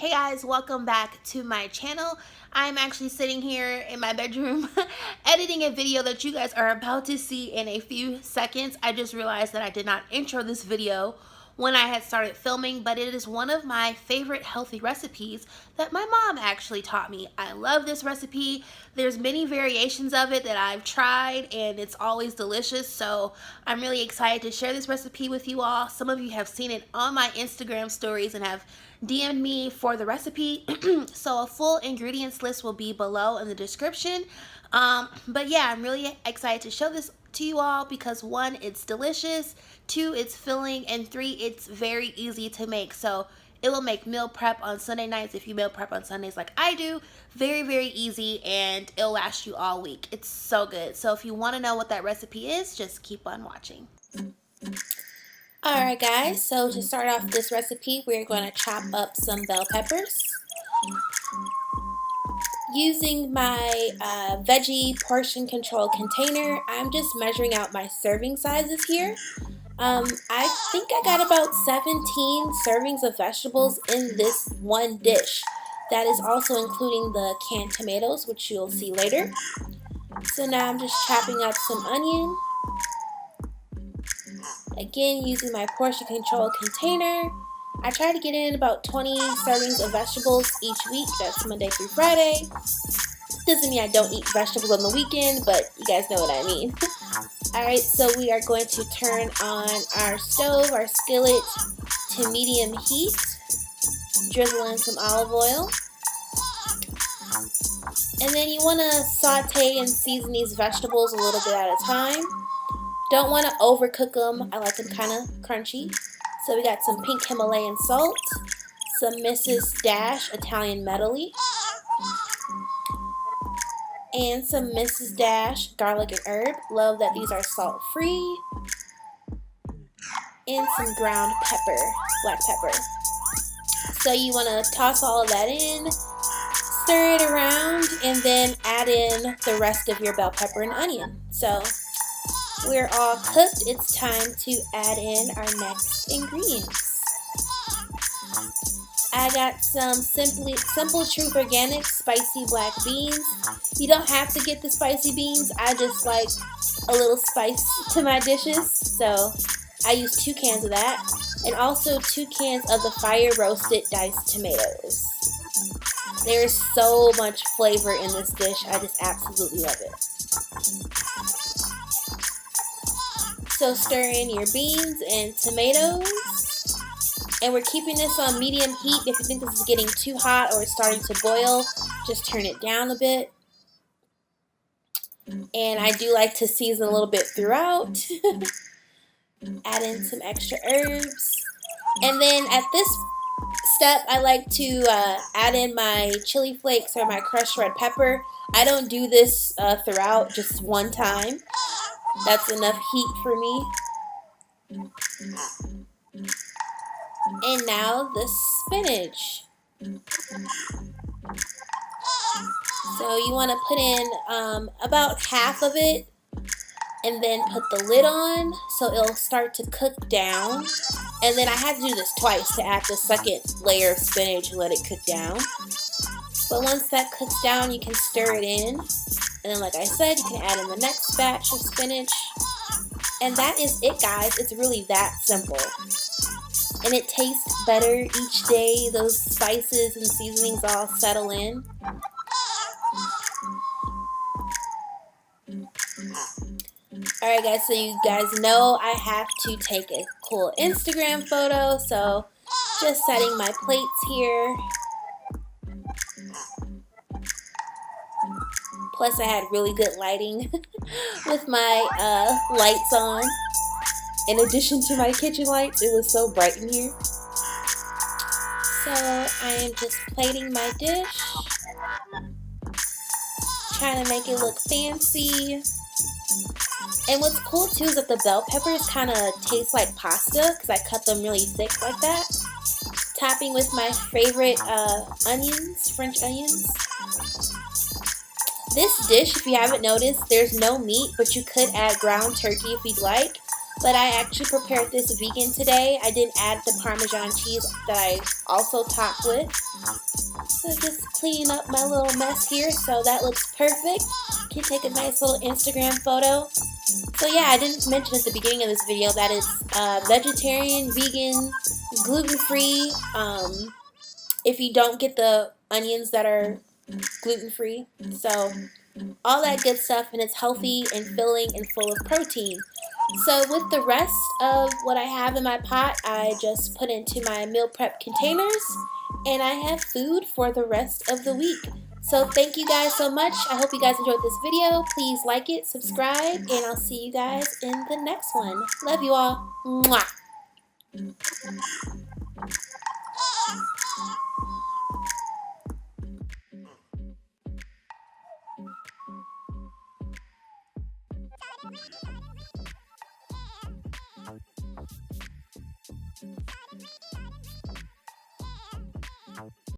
Hey guys, welcome back to my channel. I'm actually sitting here in my bedroom editing a video that you guys are about to see in a few seconds. I just realized that I did not intro this video when I had started filming, but it is one of my favorite healthy recipes that my mom actually taught me. I love this recipe. There's many variations of it that I've tried and it's always delicious, so I'm really excited to share this recipe with you all. Some of you have seen it on my Instagram stories and have DM'd me for the recipe. So a full ingredients list will be below in the description. But yeah, I'm really excited to show this to you all because 1, it's delicious, 2, it's filling, and 3, it's very easy to make. So it will make meal prep on Sunday nights if you meal prep on Sundays like I do. Very, very easy, and it'll last you all week. It's so good. So if you want to know what that recipe is, just keep on watching. Alright guys, so to start off this recipe, we're going to chop up some bell peppers. Using my veggie portion control container, I'm just measuring out my serving sizes here. I think I got about 17 servings of vegetables in this one dish. That is also including the canned tomatoes, which you'll see later. So now I'm just chopping up some onion. Again, using my portion control container. I try to get in about 20 servings of vegetables each week. That's Monday through Friday. Doesn't mean I don't eat vegetables on the weekend, but you guys know what I mean. Alright, so we are going to turn on our stove, our skillet, to medium heat. Drizzle in some olive oil. And then you want to saute and season these vegetables a little bit at a time. Don't want to overcook them. I like them kind of crunchy. So we got some pink Himalayan salt, some Mrs. Dash Italian Medley, and some Mrs. Dash garlic and herb. Love that these are salt free. And some ground pepper, black pepper. So you want to toss all of that in, stir it around, and then add in the rest of your bell pepper and onion. So we're all cooked. It's time to add in our next ingredients. I got some Simple Truth Organic spicy black beans. You don't have to get the spicy beans. I just like a little spice to my dishes, so I use 2 cans of that, and also 2 cans of the fire roasted diced tomatoes. There is so much flavor in this dish. I just absolutely love it. So stir in your beans and tomatoes, and we're keeping this on medium heat. If you think this is getting too hot or it's starting to boil, just turn it down a bit. And I do like to season a little bit throughout. Add in some extra herbs, and then at this step I like to add in my chili flakes or my crushed red pepper. I don't do this throughout, just one time. That's enough heat for me. And now the spinach. So you want to put in about half of it and then put the lid on so it'll start to cook down. And then I had to do this twice to add the second layer of spinach and let it cook down. But once that cooks down, you can stir it in. And then like I said, you can add in the next batch of spinach. And that is it, guys. It's really that simple. And it tastes better each day. Those spices and seasonings all settle in. Alright guys, so you guys know I have to take a cool Instagram photo. So just setting my plates here. Plus I had really good lighting with my lights on. In addition to my kitchen lights, it was so bright in here. So I am just plating my dish. Trying to make it look fancy. And what's cool too is that the bell peppers kind of taste like pasta because I cut them really thick like that. Topping with my favorite onions, French onions. This dish, if you haven't noticed, there's no meat, but you could add ground turkey if you'd like. but I actually prepared this vegan today. I didn't add the Parmesan cheese that I also top with. So just clean up my little mess here so that looks perfect. Can take a nice little Instagram photo. So yeah, I didn't mention at the beginning of this video that it's vegetarian, vegan, gluten-free. If you don't get the onions that are gluten-free. So all that good stuff, and it's healthy and filling and full of protein. So with the rest of what I have in my pot, I just put into my meal prep containers, and I have food for the rest of the week. So thank you guys so much. I hope you guys enjoyed this video. Please like it, subscribe, and I'll see you guys in the next one. Love you all. Mwah.